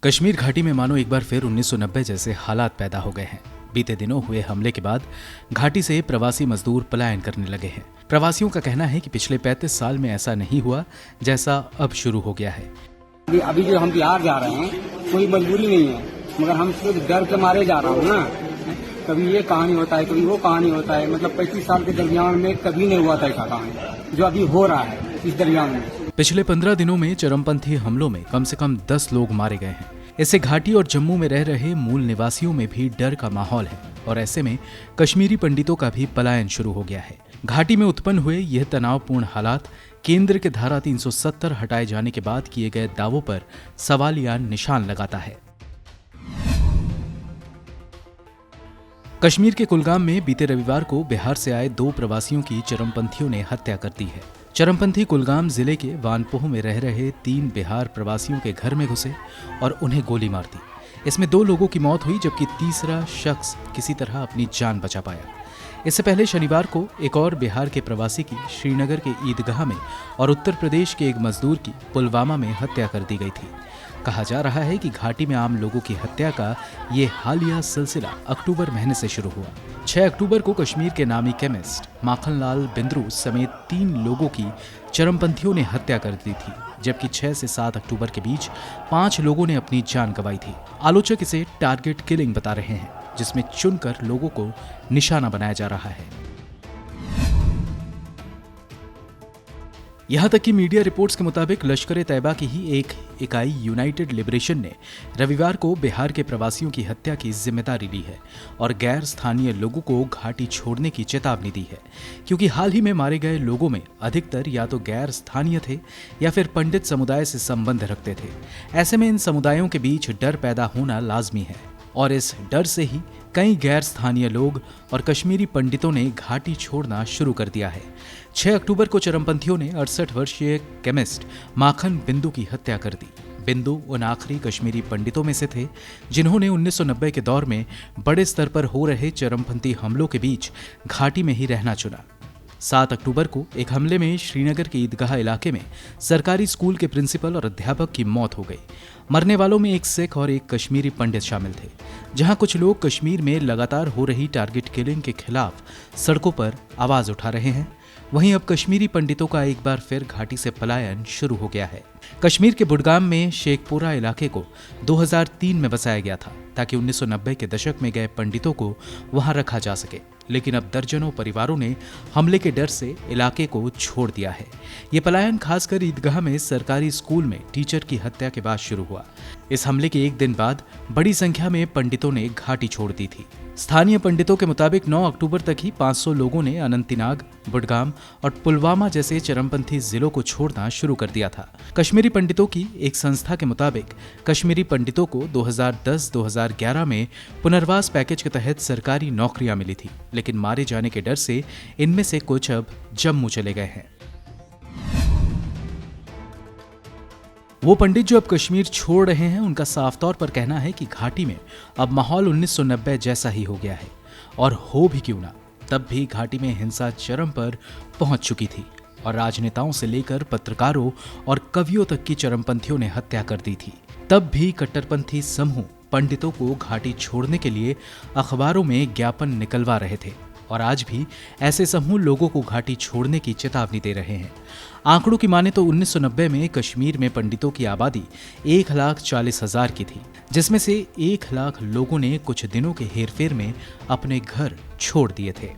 कश्मीर घाटी में मानो एक बार फिर 1990 जैसे हालात पैदा हो गए हैं। बीते दिनों हुए हमले के बाद घाटी से प्रवासी मजदूर पलायन करने लगे हैं। प्रवासियों का कहना है कि पिछले 35 साल में ऐसा नहीं हुआ जैसा अब शुरू हो गया है। अभी जो हम बिहार जा रहे हैं कोई मजबूरी नहीं है, मगर हम सिर्फ डर के मारे जा रहा हूँ ना। कभी ये कहानी होता है, कभी वो कहानी होता है। मतलब 35 साल के दरमियान में कभी नहीं हुआ था ऐसा कहानी जो अभी हो रहा है इस दरमियान में। पिछले 15 दिनों में चरमपंथी हमलों में कम से कम 10 लोग मारे गए हैं। इससे घाटी और जम्मू में रह रहे मूल निवासियों में भी डर का माहौल है और ऐसे में कश्मीरी पंडितों का भी पलायन शुरू हो गया है। घाटी में उत्पन्न हुए यह तनावपूर्ण हालात केंद्र के धारा 370 हटाए जाने के बाद किए गए दावों पर सवालिया निशान लगाता है। कश्मीर के कुलगाम में बीते रविवार को बिहार से आए 2 प्रवासियों की चरमपंथियों ने हत्या कर दी है। चरमपंथी कुलगाम जिले के वानपोह में रह रहे 3 बिहार प्रवासियों के घर में घुसे और उन्हें गोली मार दी। इसमें 2 लोगों की मौत हुई जबकि तीसरा शख्स किसी तरह अपनी जान बचा पाया। इससे पहले शनिवार को एक और बिहार के प्रवासी की श्रीनगर के ईदगाह में और उत्तर प्रदेश के एक मजदूर की पुलवामा में हत्या कर दी गई थी। कहा जा रहा है कि घाटी में आम लोगों की हत्या का ये हालिया सिलसिला अक्टूबर महीने से शुरू हुआ। 6 अक्टूबर को कश्मीर के नामी केमिस्ट माखनलाल बिंद्रू समेत 3 लोगों की चरमपंथियों ने हत्या कर दी थी, जबकि 6 से 7 अक्टूबर के बीच 5 लोगों ने अपनी जान गंवाई थी। आलोचक इसे टारगेट किलिंग बता रहे हैं, जिसमें चुनकर लोगों को निशाना बनाया जा रहा है। यहां तक कि मीडिया रिपोर्ट्स के मुताबिक लश्कर-ए-तैयबा की ही एक इकाई यूनाइटेड लिबरेशन ने रविवार को बिहार के प्रवासियों की हत्या की जिम्मेदारी ली है और गैर स्थानीय लोगों को घाटी छोड़ने की चेतावनी दी है, क्योंकि हाल ही में मारे गए लोगों में अधिकतर या तो गैर स्थानीय थे या फिर पंडित समुदाय से संबंध रखते थे। ऐसे में इन समुदायों के बीच डर पैदा होना लाजमी है और इस डर से ही कई गैर स्थानीय लोग और कश्मीरी पंडितों ने घाटी छोड़ना शुरू कर दिया है। 6 अक्टूबर को चरमपंथियों ने 68 वर्षीय केमिस्ट माखन बिंदु की हत्या कर दी। बिंदु उन आखिरी कश्मीरी पंडितों में से थे जिन्होंने 1990 के दौर में बड़े स्तर पर हो रहे चरमपंथी हमलों के बीच घाटी में ही रहना चुना। 7 अक्टूबर को एक हमले में श्रीनगर के ईदगाह इलाके में सरकारी स्कूल के प्रिंसिपल और अध्यापक की मौत हो गई। मरने वालों में एक सिख और एक कश्मीरी पंडित शामिल थे। जहां कुछ लोग कश्मीर में लगातार हो रही टारगेट किलिंग के खिलाफ सड़कों पर आवाज उठा रहे हैं, वहीं अब कश्मीरी पंडितों का एक बार फिर घाटी से पलायन शुरू हो गया है। कश्मीर के बुडगाम में शेखपुरा इलाके को 2003 में बसाया गया था ताकि 1990 के दशक में गए पंडितों को वहां रखा जा सके, लेकिन अब दर्जनों परिवारों ने हमले के डर से इलाके को छोड़ दिया है। ये पलायन खासकर ईदगाह में सरकारी स्कूल में टीचर की हत्या के बाद शुरू हुआ। इस हमले के एक दिन बाद बड़ी संख्या में पंडितों ने घाटी छोड़ दी थी। स्थानीय पंडितों के मुताबिक 9 अक्टूबर तक ही 500 लोगों ने अनंतनाग, बुडगाम और पुलवामा जैसे चरमपंथी जिलों को छोड़ना शुरू कर दिया था। कश्मीरी पंडितों की एक संस्था के मुताबिक कश्मीरी पंडितों को 2010-2011 में पुनर्वास पैकेज के तहत सरकारी नौकरियां मिली थी, लेकिन मारे जाने के डर से इनमें से कुछ अब जम्मू चले गए हैं। वो पंडित जो अब कश्मीर छोड़ रहे हैं, उनका साफ तौर पर कहना है कि घाटी में अब माहौल 1990 जैसा ही हो गया है, और हो भी क्यों ना, तब भी घाटी में हिंसा चरम पर पहुंच चुकी थी और राजनेताओं से लेकर पत्रकारों और कवियों तक की चरमपंथियों ने हत्या कर दी थी। तब भी कट्टरपंथी समूह पंडितों को घाटी छोड़ने के लिए अखबारों में ज्ञापन निकलवा रहे थे और आज भी ऐसे समूह लोगों को घाटी छोड़ने की चेतावनी दे रहे हैं। आंकड़ों की माने तो 1990 में कश्मीर में पंडितों की आबादी 1,40,000 की थी, जिसमें से 1 लाख लोगों ने कुछ दिनों के हेरफेर में अपने घर छोड़ दिए थे।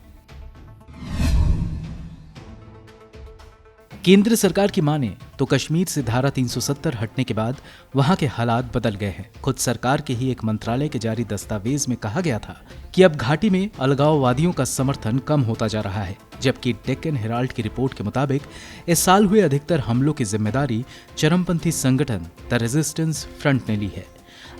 केंद्र सरकार की माने तो कश्मीर से धारा 370 हटने के बाद वहां के हालात बदल गए हैं। खुद सरकार के ही एक मंत्रालय के जारी दस्तावेज में कहा गया था कि अब घाटी में अलगाववादियों का समर्थन कम होता जा रहा है, जबकि डेक्कन हेराल्ड की रिपोर्ट के मुताबिक इस साल हुए अधिकतर हमलों की जिम्मेदारी चरमपंथी संगठन द रेजिस्टेंस फ्रंट ने ली है।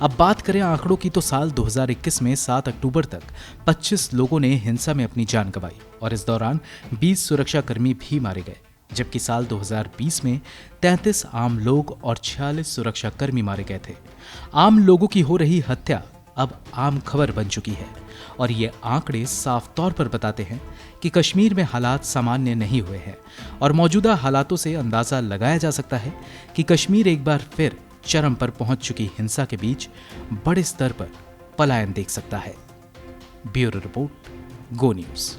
अब बात करें आंकड़ों की तो साल 2021 में 7 अक्टूबर तक 25 लोगों ने हिंसा में अपनी जान गंवाई और इस दौरान 20 सुरक्षाकर्मी भी मारे गए, जबकि साल 2020 में 33 आम लोग और 46 सुरक्षाकर्मी मारे गए थे। आम लोगों की हो रही हत्या अब आम खबर बन चुकी है और ये आंकड़े साफ तौर पर बताते हैं कि कश्मीर में हालात सामान्य नहीं हुए हैं और मौजूदा हालातों से अंदाजा लगाया जा सकता है कि कश्मीर एक बार फिर चरम पर पहुंच चुकी हिंसा के बीच बड़े स्तर पर पलायन देख सकता है। ब्यूरो रिपोर्ट, गो न्यूज।